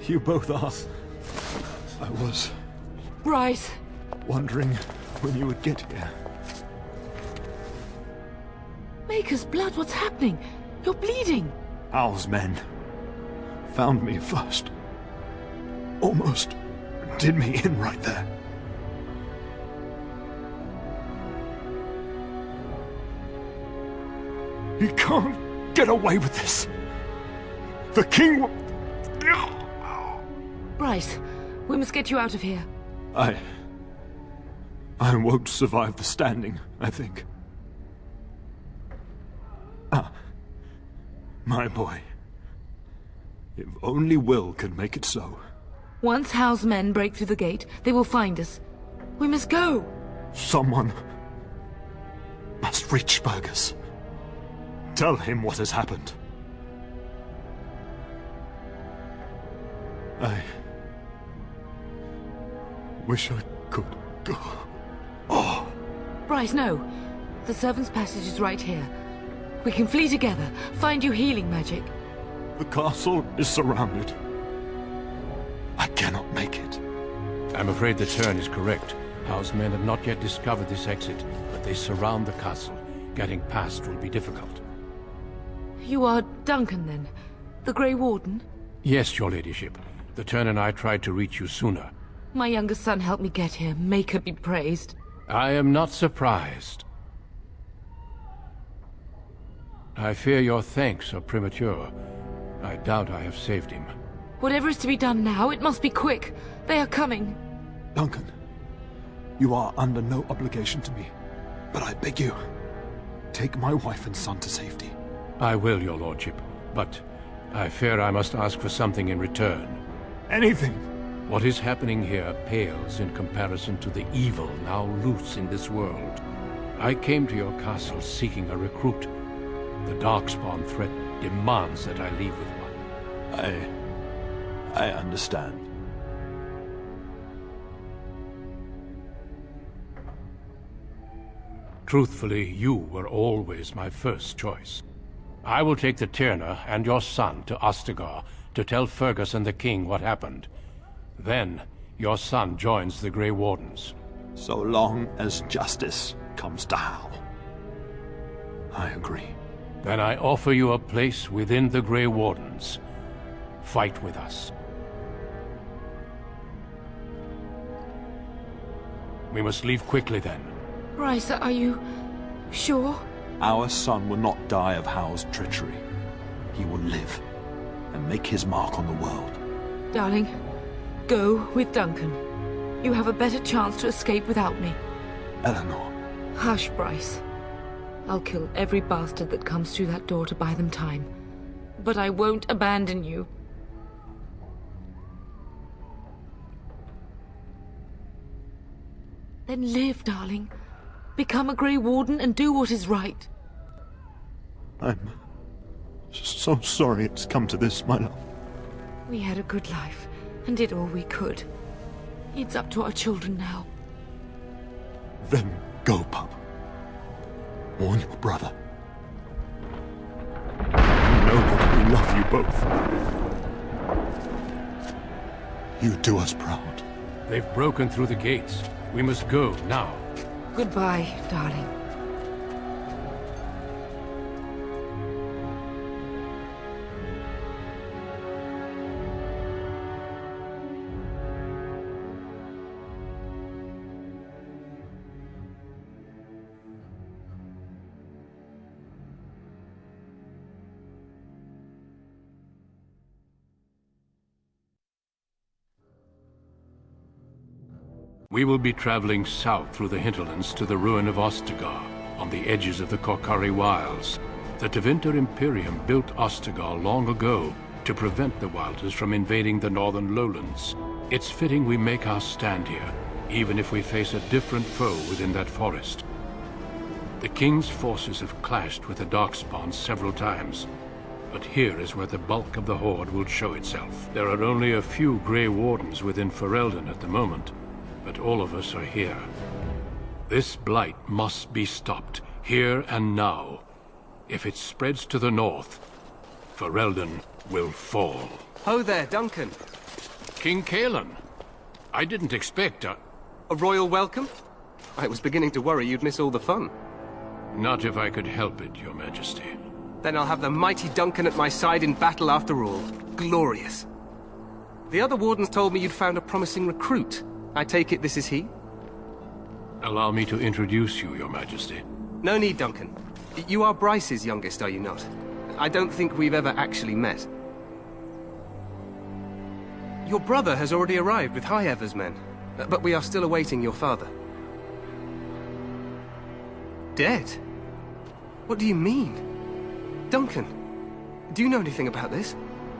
You both are. I was Bryce! wondering when you would get here. Maker's blood, what's happening? You're bleeding! Al's men found me first. Almost did me in right there. You can't get away with this. The king will... Bryce, we must get you out of here. I won't survive the standing, I think. My boy. If only Will could make it so. Once Hal's men break through the gate, they will find us. We must go! Someone must reach Fergus. Tell him what has happened. I wish I could go. Oh. Bryce, no. The servant's passage is right here. We can flee together, find you healing magic. The castle is surrounded. I cannot make it. I'm afraid the Teirn is correct. House men have not yet discovered this exit, but they surround the castle. Getting past will be difficult. You are Duncan, then? The Grey Warden? Yes, your ladyship. The Teirn and I tried to reach you sooner. My youngest son helped me get here. Maker be praised. I am not surprised. I fear your thanks are premature. I doubt I have saved him. Whatever is to be done now, it must be quick. They are coming. Duncan, you are under no obligation to me, but I beg you, take my wife and son to safety. I will, your lordship, but I fear I must ask for something in return. Anything! What is happening here pales in comparison to the evil now loose in this world. I came to your castle seeking a recruit. The Darkspawn threat demands that I leave with one. I understand. Truthfully, you were always my first choice. I will take the Teirn and your son to Ostagar to tell Fergus and the king what happened. Then, your son joins the Grey Wardens. So long as justice comes to Hal. I agree. Then I offer you a place within the Grey Wardens. Fight with us. We must leave quickly then. Bryce, are you sure? Our son will not die of Hal's treachery. He will live and make his mark on the world. Darling, go with Duncan. You have a better chance to escape without me. Eleanor. Hush, Bryce. I'll kill every bastard that comes through that door to buy them time. But I won't abandon you. Then live, darling. Become a Grey Warden and do what is right. I'm so sorry it's come to this, my love. We had a good life and did all we could. It's up to our children now. Then go, pup. Warn your brother. Know that we love you both. You do us proud. They've broken through the gates. We must go now. Goodbye, darling. We will be traveling south through the hinterlands to the ruin of Ostagar, on the edges of the Korcari Wilds. The Tevinter Imperium built Ostagar long ago to prevent the Wilders from invading the northern lowlands. It's fitting we make our stand here, even if we face a different foe within that forest. The King's forces have clashed with the Darkspawn several times, but here is where the bulk of the Horde will show itself. There are only a few Grey Wardens within Ferelden at the moment, but all of us are here. This blight must be stopped, here and now. If it spreads to the north, Ferelden will fall. Ho there, Duncan. King Caelan. I didn't expect A royal welcome? I was beginning to worry you'd miss all the fun. Not if I could help it, Your Majesty. Then I'll have the mighty Duncan at my side in battle after all. Glorious. The other wardens told me you'd found a promising recruit. I take it this is he? Allow me to introduce you, Your Majesty. No need, Duncan. You are Bryce's youngest, are you not? I don't think we've ever actually met. Your brother has already arrived with High Ever's men, but we are still awaiting your father. Dead? What do you mean? Duncan, do you know anything about this?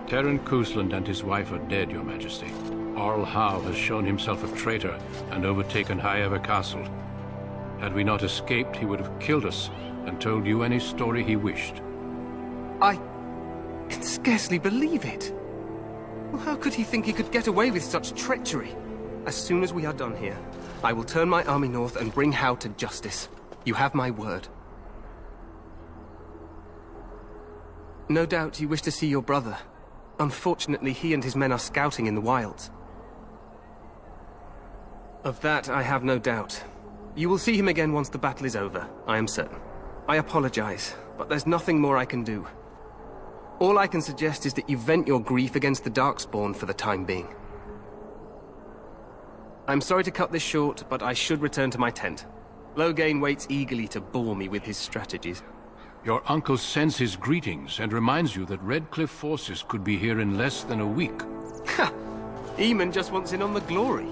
Teirn Lohgain and his wife are dead, Your Majesty. I'll has shown himself a traitor and overtaken High Ever Castle. Had we not escaped, he would have killed us and told you any story he wished. I can scarcely believe it. Well, how could he think he could get away with such treachery? As soon as we are done here, I will turn my army north and bring Howe to justice. You have my word. No doubt you wish to see your brother. Unfortunately, he and his men are scouting in the wilds. Of that, I have no doubt. You will see him again once the battle is over, I am certain. I apologize, but there's nothing more I can do. All I can suggest is that you vent your grief against the Darkspawn for the time being. I'm sorry to cut this short, but I should return to my tent. Lohgain waits eagerly to bore me with his strategies. Your uncle sends his greetings and reminds you that Redcliffe forces could be here in less than a week. Ha! Eamon just wants in on the glory.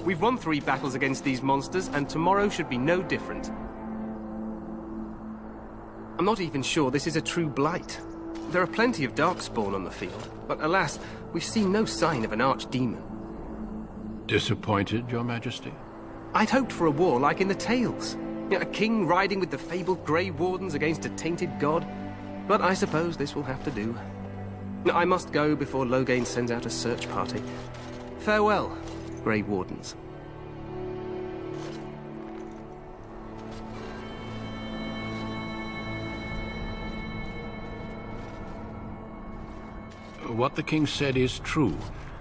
We've won 3 battles against these monsters, and tomorrow should be no different. I'm not even sure this is a true blight. There are plenty of Darkspawn on the field, but alas, we've seen no sign of an archdemon. Disappointed, Your Majesty? I'd hoped for a war like in the tales. A king riding with the fabled Grey Wardens against a tainted god. But I suppose this will have to do. I must go before Lohgain sends out a search party. Farewell, Grey Wardens. What the king said is true.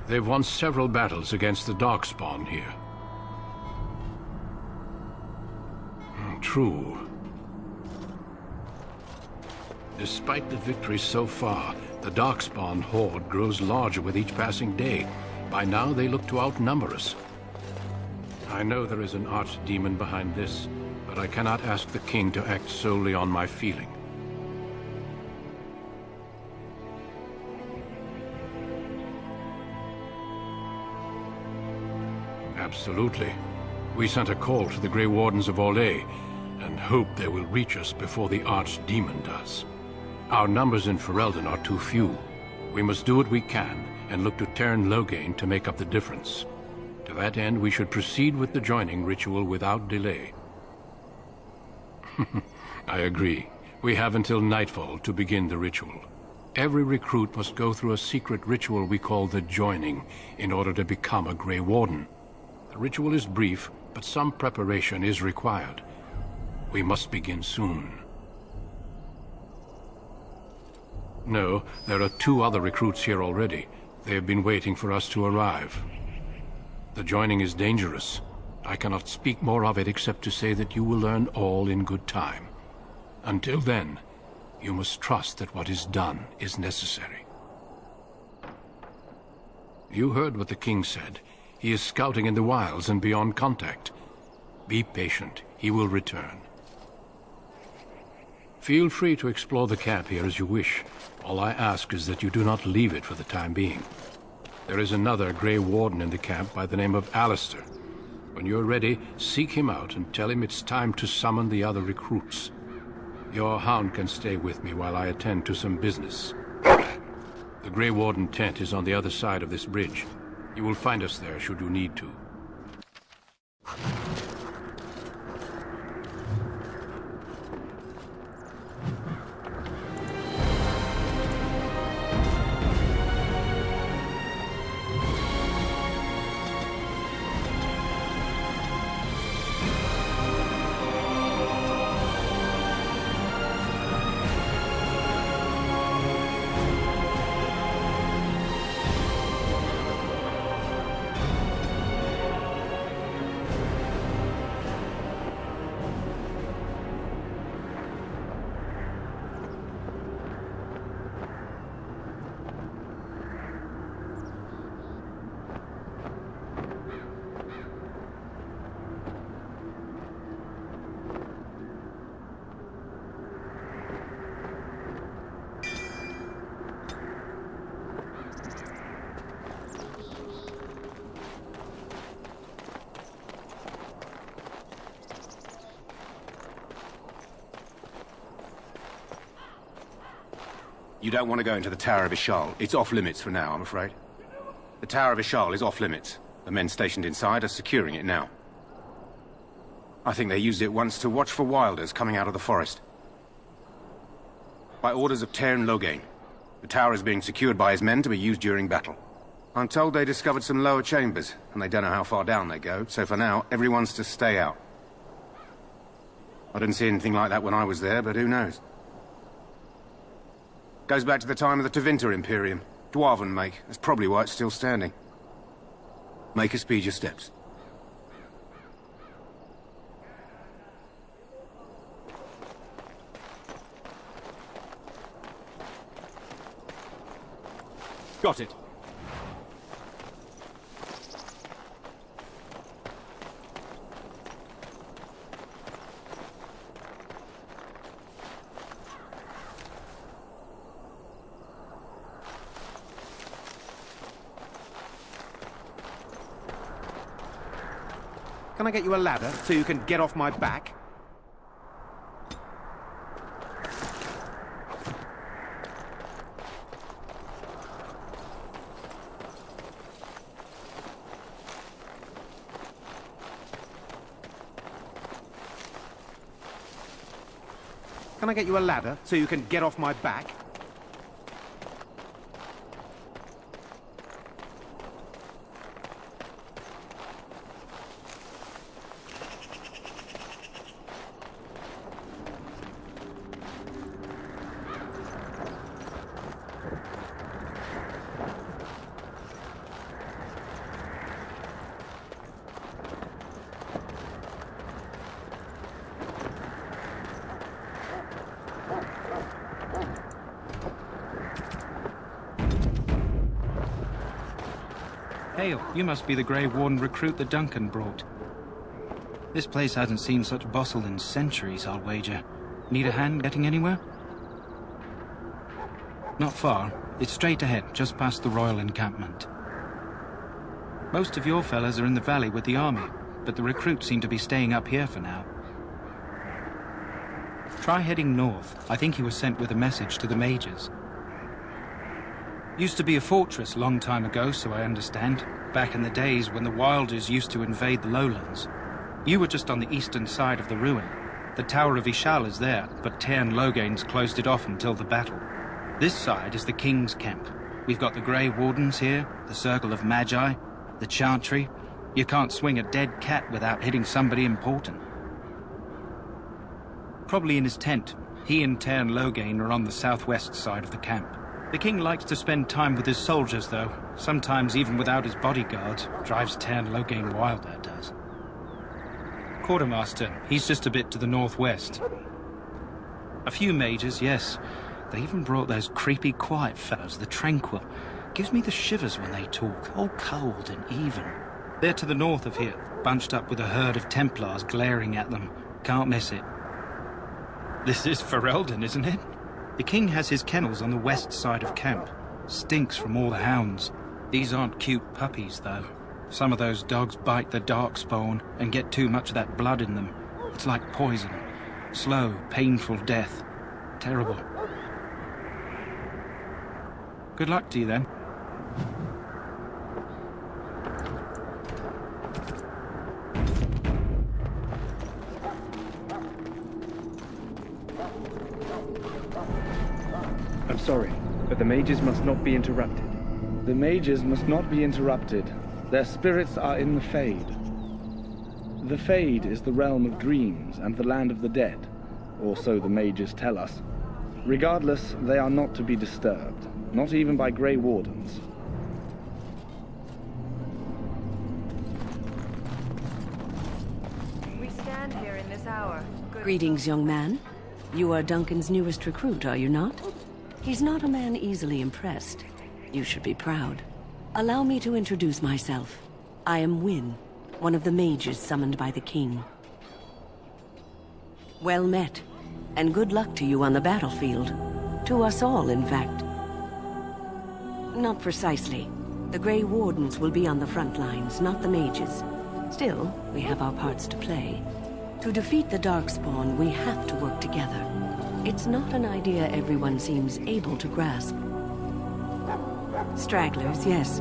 They've won several battles against the Darkspawn here. True. Despite the victories so far, the Darkspawn horde grows larger with each passing day. By now, they look to outnumber us. I know there is an archdemon behind this, but I cannot ask the king to act solely on my feeling. Absolutely. We sent a call to the Grey Wardens of Orlais, and hope they will reach us before the archdemon does. Our numbers in Ferelden are too few. We must do what we can, and look to Teirn Lohgain to make up the difference. To that end, we should proceed with the joining ritual without delay. I agree. We have until nightfall to begin the ritual. Every recruit must go through a secret ritual we call the joining in order to become a Grey Warden. The ritual is brief, but some preparation is required. We must begin soon. No, there are 2 other recruits here already. They have been waiting for us to arrive. The joining is dangerous. I cannot speak more of it except to say that you will learn all in good time. Until then, you must trust that what is done is necessary. You heard what the king said. He is scouting in the wilds and beyond contact. Be patient. He will return. Feel free to explore the camp here as you wish. All I ask is that you do not leave it for the time being. There is another Grey Warden in the camp by the name of Alistair. When you're ready, seek him out and tell him it's time to summon the other recruits. Your hound can stay with me while I attend to some business. The Grey Warden tent is on the other side of this bridge. You will find us there should you need to. You don't want to go into the Tower of Ishal. It's off limits for now, I'm afraid. The Tower of Ishal is off limits. The men stationed inside are securing it now. I think they used it once to watch for wilders coming out of the forest. By orders of Teirn Lohgain. The tower is being secured by his men to be used during battle. I'm told they discovered some lower chambers, and they don't know how far down they go, so for now, everyone's to stay out. I didn't see anything like that when I was there, but who knows? Goes back to the time of the Tevinter Imperium. Dwarven make. That's probably why it's still standing. Make us speed your steps. Got it. Can I get you a ladder so you can get off my back? Can I get you a ladder so you can get off my back? Hail, you must be the Grey Warden recruit that Duncan brought. This place hasn't seen such bustle in centuries, I'll wager. Need a hand getting anywhere? Not far. It's straight ahead, just past the royal encampment. Most of your fellas are in the valley with the army, but the recruits seem to be staying up here for now. Try heading north. I think he was sent with a message to the mages. Used to be a fortress a long time ago, so I understand. Back in the days when the Wilders used to invade the lowlands. You were just on the eastern side of the ruin. The Tower of Ishal is there, but Teirn Lohgain's closed it off until the battle. This side is the King's camp. We've got the Grey Wardens here, the Circle of Magi, the Chantry. You can't swing a dead cat without hitting somebody important. Probably in his tent. He and Teirn Lohgain are on the southwest side of the camp. The king likes to spend time with his soldiers, though. Sometimes even without his bodyguards. Drives Teirn Lohgain wild, that does. Quartermaster, he's just a bit to the northwest. A few mages, yes. They even brought those creepy quiet fellows, the Tranquil. Gives me the shivers when they talk, all cold and even. They're to the north of here, bunched up with a herd of Templars glaring at them. Can't miss it. This is Ferelden, isn't it? The king has his kennels on the west side of camp. Stinks from all the hounds. These aren't cute puppies, though. Some of those dogs bite the darkspawn and get too much of that blood in them. It's like poison. Slow, painful death. Terrible. Good luck to you, then. I'm sorry, but the mages must not be interrupted. The mages must not be interrupted. Their spirits are in the Fade. The Fade is the realm of dreams and the land of the dead, or so the mages tell us. Regardless, they are not to be disturbed, not even by Grey Wardens. We stand here in this hour. Greetings, young man. You are Duncan's newest recruit, are you not? He's not a man easily impressed. You should be proud. Allow me to introduce myself. I am Wynne, one of the mages summoned by the king. Well met, and good luck to you on the battlefield. To us all, in fact. Not precisely. The Grey Wardens will be on the front lines, not the mages. Still, we have our parts to play. To defeat the Darkspawn, we have to work together. It's not an idea everyone seems able to grasp. Stragglers, yes.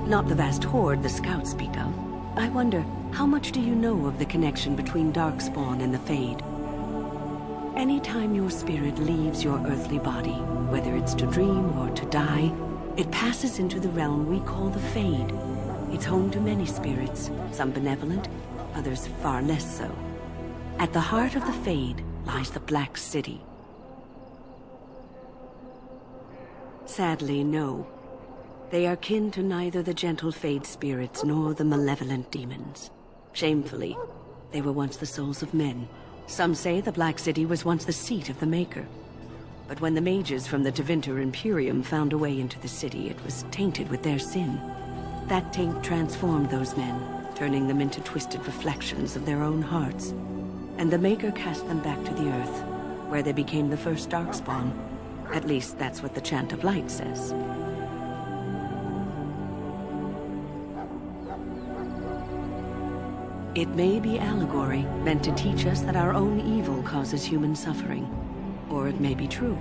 Not the vast horde the scouts speak of. I wonder, how much do you know of the connection between Darkspawn and the Fade? Anytime your spirit leaves your earthly body, whether it's to dream or to die, it passes into the realm we call the Fade. It's home to many spirits, some benevolent, others far less so. At the heart of the Fade lies the Black City. Sadly, no. They are kin to neither the gentle Fade spirits nor the malevolent demons. Shamefully, they were once the souls of men. Some say the Black City was once the seat of the Maker. But when the mages from the Tevinter Imperium found a way into the city, it was tainted with their sin. That taint transformed those men, turning them into twisted reflections of their own hearts. And the Maker cast them back to the Earth, where they became the first Darkspawn. At least that's what the Chant of Light says. It may be allegory, meant to teach us that our own evil causes human suffering. Or it may be true.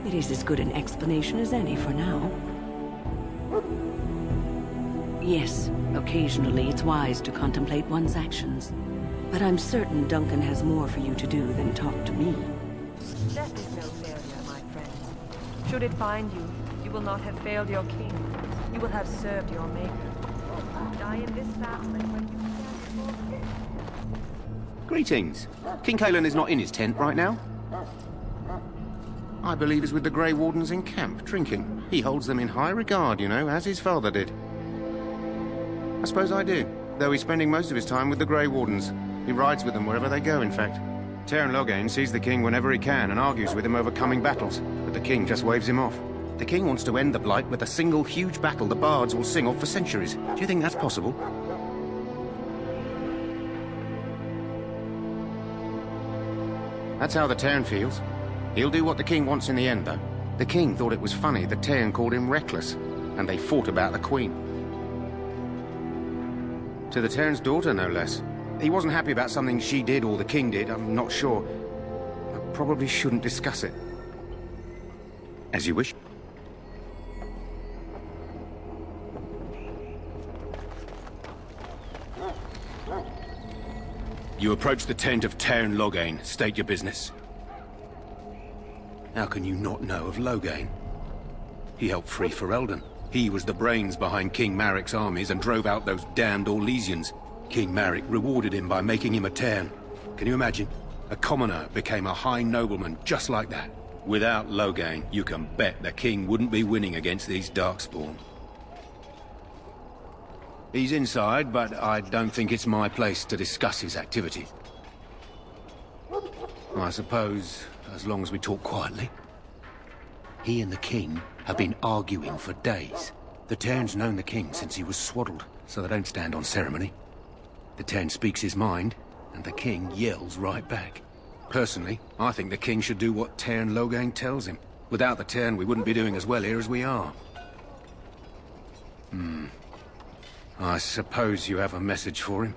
It is as good an explanation as any for now. Yes, occasionally it's wise to contemplate one's actions. But I'm certain Duncan has more for you to do than talk to me. Death is no failure, my friend. Should it find you, you will not have failed your king. You will have served your maker. Die in this battle, and when you stand before him... Greetings. King Cailan is not in his tent right now. I believe he's with the Grey Wardens in camp, drinking. He holds them in high regard, you know, as his father did. I suppose I do, though he's spending most of his time with the Grey Wardens. He rides with them wherever they go, in fact. Teirn Lohgain sees the king whenever he can and argues with him over coming battles, but the king just waves him off. The king wants to end the Blight with a single huge battle the bards will sing of for centuries. Do you think that's possible? That's how the Teirn feels. He'll do what the king wants in the end, though. The king thought it was funny that Teirn called him reckless, and they fought about the queen. To the Teirn's daughter, no less. He wasn't happy about something she did or the king did, I'm not sure. I probably shouldn't discuss it. As you wish. You approach the tent of Teirn Lohgain. State your business. How can you not know of Lohgain? He helped free Ferelden. He was the brains behind King Maric's armies and drove out those damned Orlesians. King Maric rewarded him by making him a Teirn. Can you imagine? A commoner became a high nobleman just like that. Without Lohgain, you can bet the king wouldn't be winning against these Darkspawn. He's inside, but I don't think it's my place to discuss his activities. I suppose, as long as we talk quietly. He and the king have been arguing for days. The Teirn's known the king since he was swaddled, so they don't stand on ceremony. The Teirn speaks his mind, and the king yells right back. Personally, I think the king should do what Teirn Lohgain tells him. Without the Teirn, we wouldn't be doing as well here as we are. I suppose you have a message for him.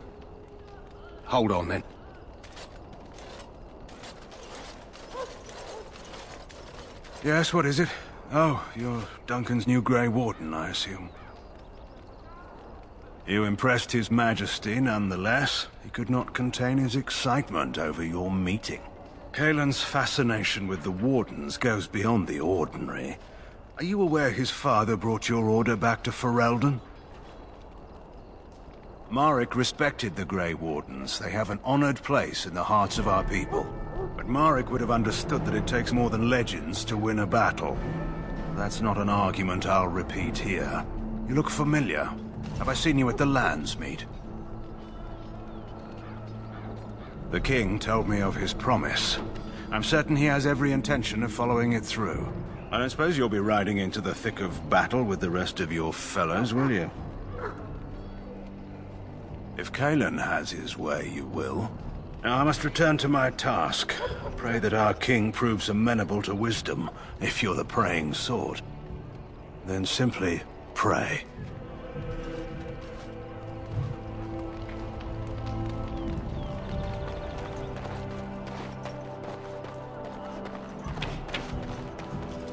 Hold on, then. Yes, what is it? Oh, you're Duncan's new Grey Warden, I assume. You impressed His Majesty, nonetheless. He could not contain his excitement over your meeting. Cailan's fascination with the Wardens goes beyond the ordinary. Are you aware his father brought your order back to Ferelden? Maric respected the Grey Wardens. They have an honored place in the hearts of our people. But Maric would have understood that it takes more than legends to win a battle. That's not an argument I'll repeat here. You look familiar. Have I seen you at the Landsmeet? The king told me of his promise. I'm certain he has every intention of following it through. I don't suppose you'll be riding into the thick of battle with the rest of your fellows, will you? If Cailan has his way, you will. Now I must return to my task. Pray that our king proves amenable to wisdom, if you're the praying sort. Then simply pray.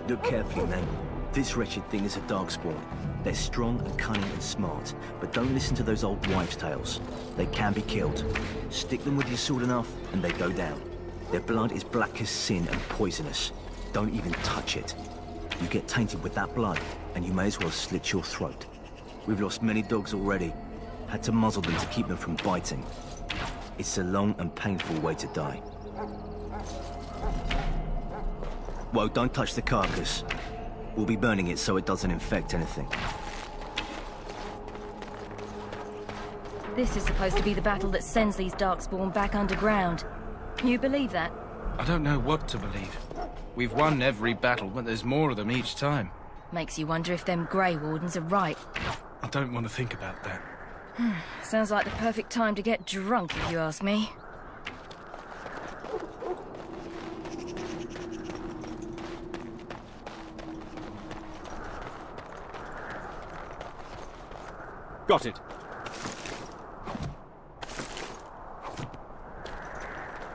Look carefully, men. This wretched thing is a darkspawn. They're strong and cunning and smart, but don't listen to those old wives' tales. They can be killed. Stick them with your sword enough, and they go down. Their blood is black as sin and poisonous. Don't even touch it. You get tainted with that blood, and you may as well slit your throat. We've lost many dogs already. Had to muzzle them to keep them from biting. It's a long and painful way to die. Whoa, don't touch the carcass. We'll be burning it so it doesn't infect anything. This is supposed to be the battle that sends these darkspawn back underground. You believe that? I don't know what to believe. We've won every battle, but there's more of them each time. Makes you wonder if them Grey Wardens are right. I don't want to think about that. Sounds like the perfect time to get drunk, if you ask me. Got it.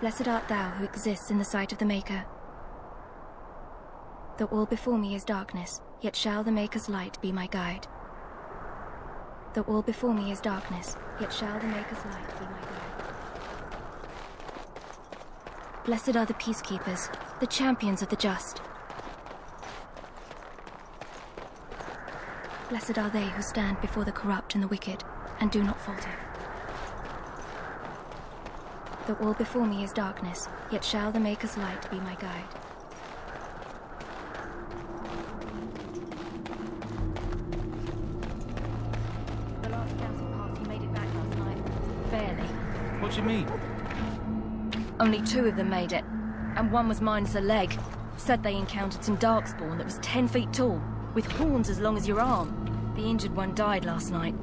Blessed art thou who exists in the sight of the Maker. Though all before me is darkness, yet shall the Maker's light be my guide. Though all before me is darkness, yet shall the Maker's light be my guide. Blessed are the peacekeepers, the champions of the just. Blessed are they who stand before the corrupt and the wicked, and do not falter. Though all before me is darkness, yet shall the Maker's light be my guide. The last scouting party made it back last night. Barely. What do you mean? Only 2 of them made it, and one was minus a leg. Said they encountered some darkspawn that was 10 feet tall, with horns as long as your arm. The injured one died last night.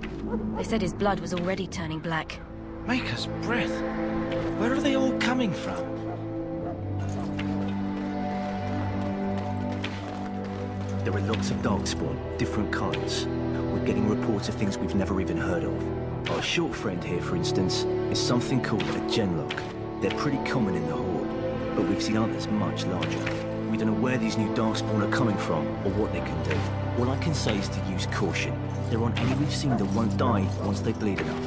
They said his blood was already turning black. Maker's breath. Where are they all coming from? There are lots of darkspawn, different kinds. We're getting reports of things we've never even heard of. Our short friend here, for instance, is something called a genlock. They're pretty common in the Horde, but we've seen others much larger. We don't know where these new darkspawn are coming from, or what they can do. All I can say is to use caution. There aren't any we've seen that won't die once they bleed enough.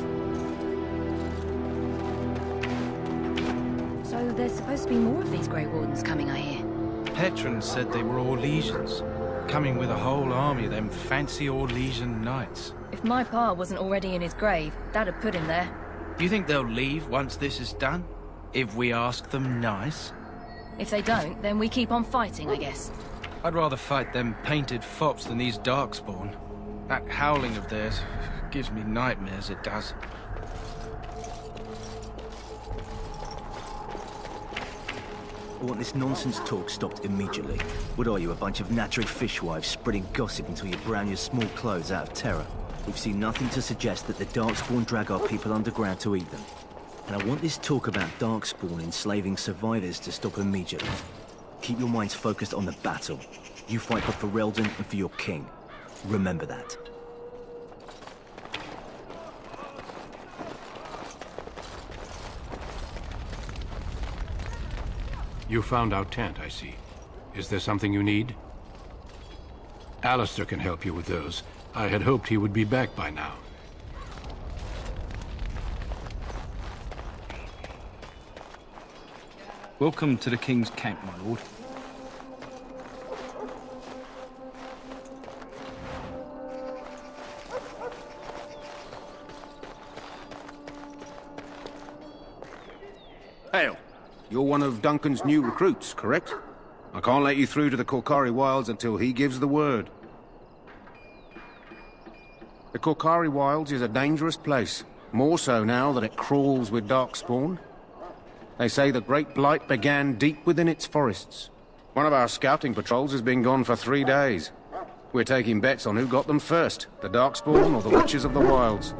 So there's supposed to be more of these Grey Wardens coming, I hear. Petron said they were Orlesians, coming with a whole army of them fancy Orlesian knights. If my pa wasn't already in his grave, that'd put him there. Do you think they'll leave once this is done? If we ask them nice? If they don't, then we keep on fighting, I guess. I'd rather fight them painted fops than these darkspawn. That howling of theirs gives me nightmares, it does. I want this nonsense talk stopped immediately. What are you, a bunch of Natrig fishwives spreading gossip until you brown your small clothes out of terror? We've seen nothing to suggest that the Darkspawn drag our people underground to eat them. And I want this talk about Darkspawn enslaving survivors to stop immediately. Keep your minds focused on the battle. You fight for Ferelden and for your king. Remember that. You found our tent, I see. Is there something you need? Alistair can help you with those. I had hoped he would be back by now. Welcome to the King's camp, my lord. Hail. You're one of Duncan's new recruits, correct? I can't let you through to the Korkari Wilds until he gives the word. The Korkari Wilds is a dangerous place. More so now that it crawls with darkspawn. They say the Great Blight began deep within its forests. One of our scouting patrols has been gone for 3 days. We're taking bets on who got them first, the Darkspawn or the Witches of the Wilds.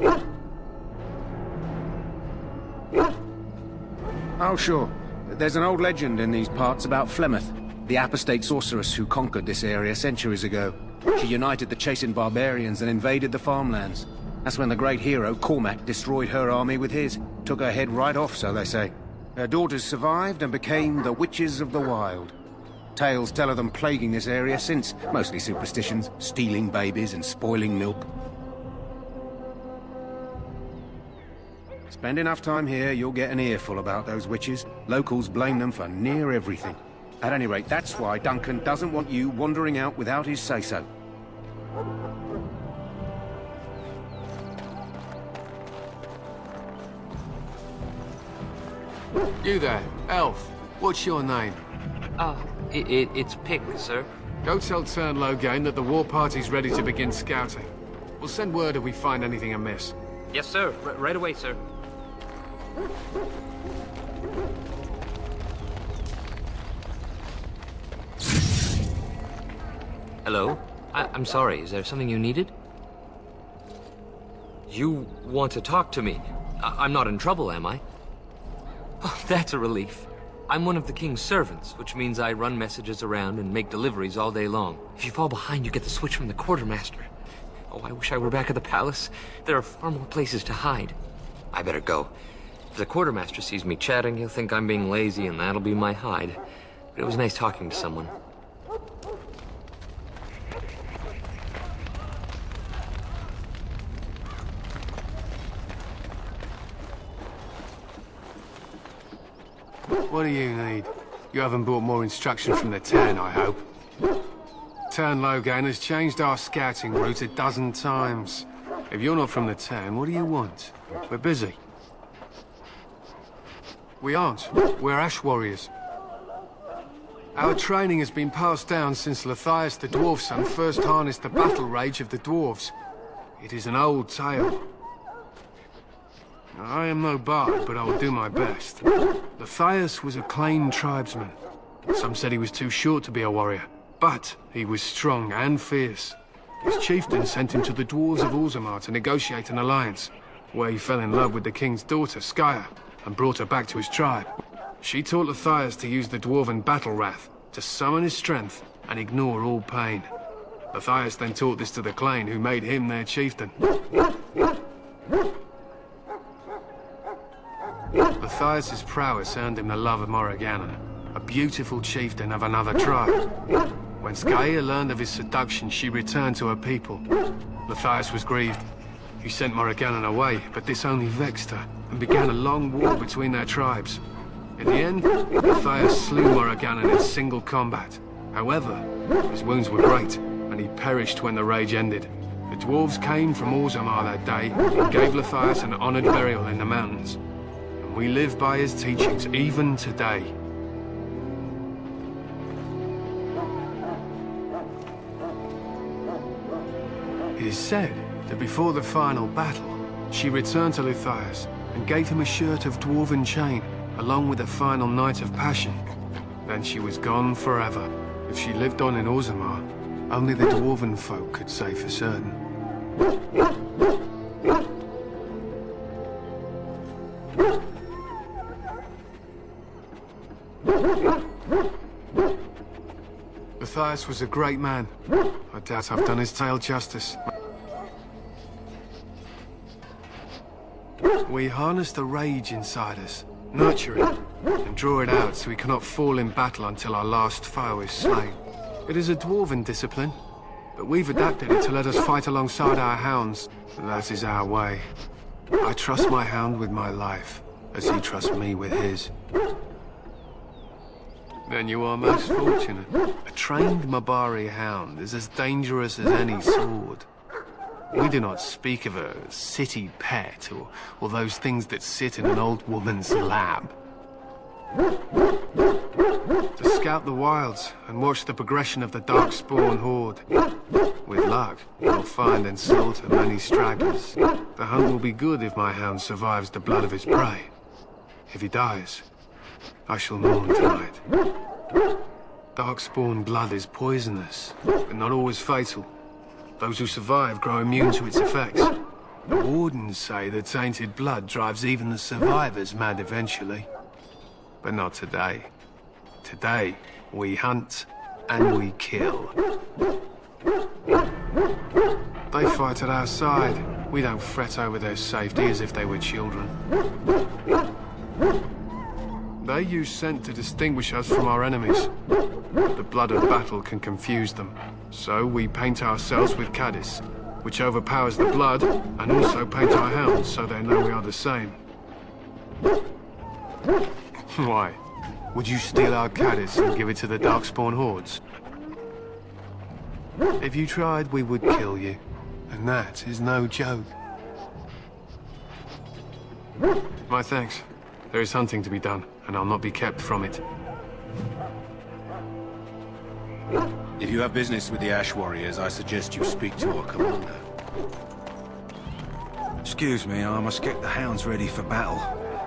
Oh, sure. There's an old legend in these parts about Flemeth, the apostate sorceress who conquered this area centuries ago. She united the chastened barbarians and invaded the farmlands. That's when the great hero, Cormac, destroyed her army with his. Took her head right off, so they say. Her daughters survived and became the Witches of the Wild. Tales tell of them plaguing this area since. Mostly superstitions, stealing babies and spoiling milk. Spend enough time here, you'll get an earful about those witches. Locals blame them for near everything. At any rate, that's why Duncan doesn't want you wandering out without his say-so. You there, elf. What's your name? It's Pick, sir. Go tell Teirn Lohgain that the war party's ready to begin scouting. We'll send word if we find anything amiss. Yes, sir. Right away, sir. Hello? I'm sorry, is there something you needed? You want to talk to me? I'm not in trouble, am I? Oh, that's a relief. I'm one of the king's servants, which means I run messages around and make deliveries all day long. If you fall behind, you get the switch from the quartermaster. Oh, I wish I were back at the palace. There are far more places to hide. I better go. If the quartermaster sees me chatting, he'll think I'm being lazy, and that'll be my hide. But it was nice talking to someone. What do you need? You haven't brought more instruction from the Teirn, I hope. Teirn Lohgain has changed our scouting route a dozen times. If you're not from the Teirn, what do you want? We're busy. We aren't. We're Ash Warriors. Our training has been passed down since Matthias the Dwarf Son first harnessed the battle rage of the dwarves. It is an old tale. I am no bard, but I will do my best. Matthias was a Clane tribesman. Some said he was too short to be a warrior, but he was strong and fierce. His chieftain sent him to the dwarves of Orzammar to negotiate an alliance, where he fell in love with the king's daughter, Skya, and brought her back to his tribe. She taught Matthias to use the dwarven battle wrath to summon his strength and ignore all pain. Matthias then taught this to the Clane, who made him their chieftain. Matthias's prowess earned him the love of Morrigan, a beautiful chieftain of another tribe. When Skya learned of his seduction, she returned to her people. Matthias was grieved. He sent Morrigan away, but this only vexed her, and began a long war between their tribes. In the end, Matthias slew Morrigan in single combat. However, his wounds were great, and he perished when the rage ended. The dwarves came from Orzammar that day, and gave Matthias an honored burial in the mountains. We live by his teachings, even today. It is said that before the final battle, she returned to Matthias and gave him a shirt of dwarven chain, along with a final night of passion. Then she was gone forever. If she lived on in Orzammar, only the dwarven folk could say for certain. Matthias was a great man. I doubt I've done his tale justice. We harness the rage inside us, nurture it, and draw it out so we cannot fall in battle until our last foe is slain. It is a dwarven discipline, but we've adapted it to let us fight alongside our hounds. That is our way. I trust my hound with my life, as he trusts me with his. Then you are most fortunate. A trained Mabari hound is as dangerous as any sword. We do not speak of a city pet, or those things that sit in an old woman's lap. To scout the wilds and watch the progression of the Darkspawn horde. With luck, you'll find and slaughter many stragglers. The hunt will be good if my hound survives the blood of his prey. If he dies, I shall mourn tonight. Darkspawn blood is poisonous, but not always fatal. Those who survive grow immune to its effects. The wardens say that tainted blood drives even the survivors mad eventually. But not today. Today, we hunt and we kill. They fight at our side. We don't fret over their safety as if they were children. They use scent to distinguish us from our enemies. The blood of battle can confuse them. So we paint ourselves with caddis, which overpowers the blood, and also paint our hounds so they know we are the same. Why? Would you steal our caddis and give it to the Darkspawn hordes? If you tried, we would kill you. And that is no joke. My thanks. There is hunting to be done, and I'll not be kept from it. If you have business with the Ash Warriors, I suggest you speak to our commander. Excuse me, I must get the hounds ready for battle.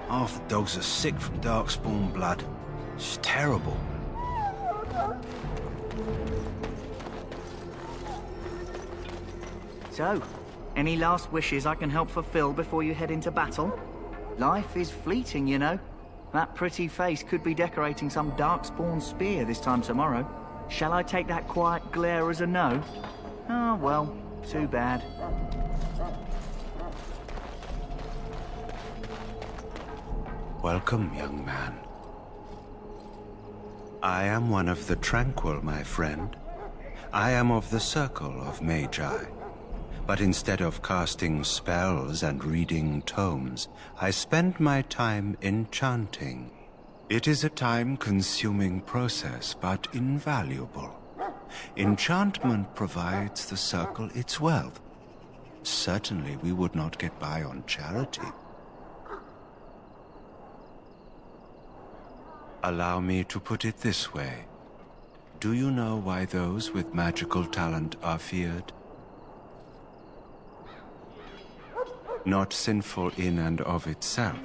Half the dogs are sick from Darkspawn blood. It's terrible. So, any last wishes I can help fulfill before you head into battle? Life is fleeting, you know. That pretty face could be decorating some Darkspawn spear this time tomorrow. Shall I take that quiet glare as a no? Oh, well, too bad. Welcome, young man. I am one of the Tranquil, my friend. I am of the Circle of Magi. But instead of casting spells and reading tomes, I spend my time enchanting. It is a time-consuming process, but invaluable. Enchantment provides the Circle its wealth. Certainly we would not get by on charity. Allow me to put it this way. Do you know why those with magical talent are feared? Not sinful in and of itself.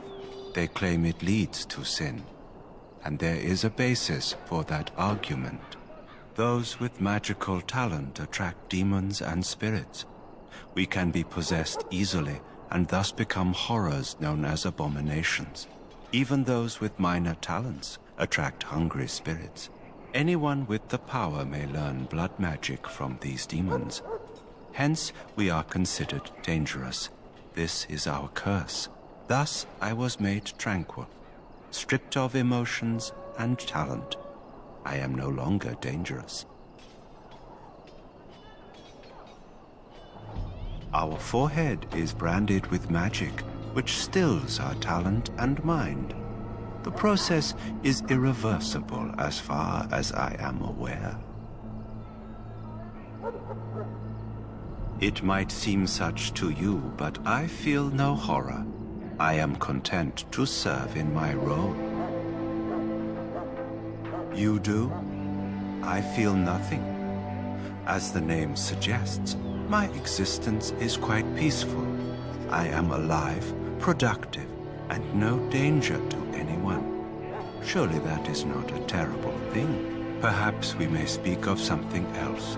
They claim it leads to sin. And there is a basis for that argument. Those with magical talent attract demons and spirits. We can be possessed easily and thus become horrors known as abominations. Even those with minor talents attract hungry spirits. Anyone with the power may learn blood magic from these demons. Hence, we are considered dangerous. This is our curse. Thus, I was made tranquil, stripped of emotions and talent. I am no longer dangerous. Our forehead is branded with magic, which stills our talent and mind. The process is irreversible as far as I am aware. It might seem such to you, but I feel no horror. I am content to serve in my role. You do? I feel nothing. As the name suggests, my existence is quite peaceful. I am alive, productive, and no danger to anyone. Surely that is not a terrible thing. Perhaps we may speak of something else.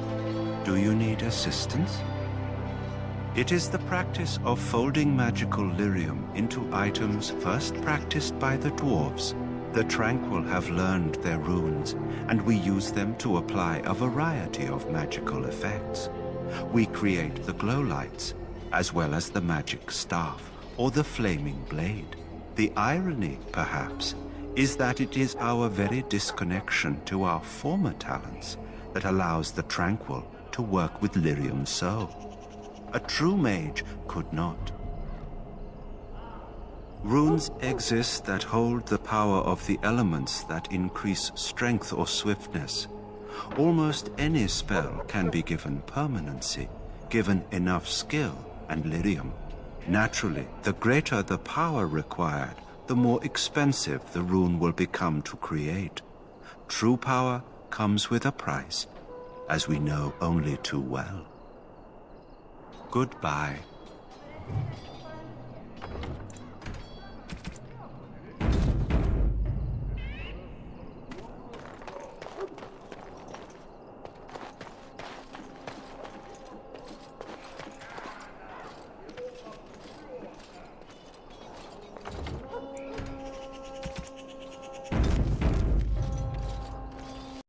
Do you need assistance? It is the practice of folding magical lyrium into items first practiced by the dwarves. The Tranquil have learned their runes, and we use them to apply a variety of magical effects. We create the glow lights, as well as the magic staff, or the flaming blade. The irony, perhaps, is that it is our very disconnection to our former talents that allows the Tranquil to work with lyrium so. A true mage could not. Runes exist that hold the power of the elements that increase strength or swiftness. Almost any spell can be given permanency, given enough skill and lyrium. Naturally, the greater the power required, the more expensive the rune will become to create. True power comes with a price, as we know only too well. Goodbye.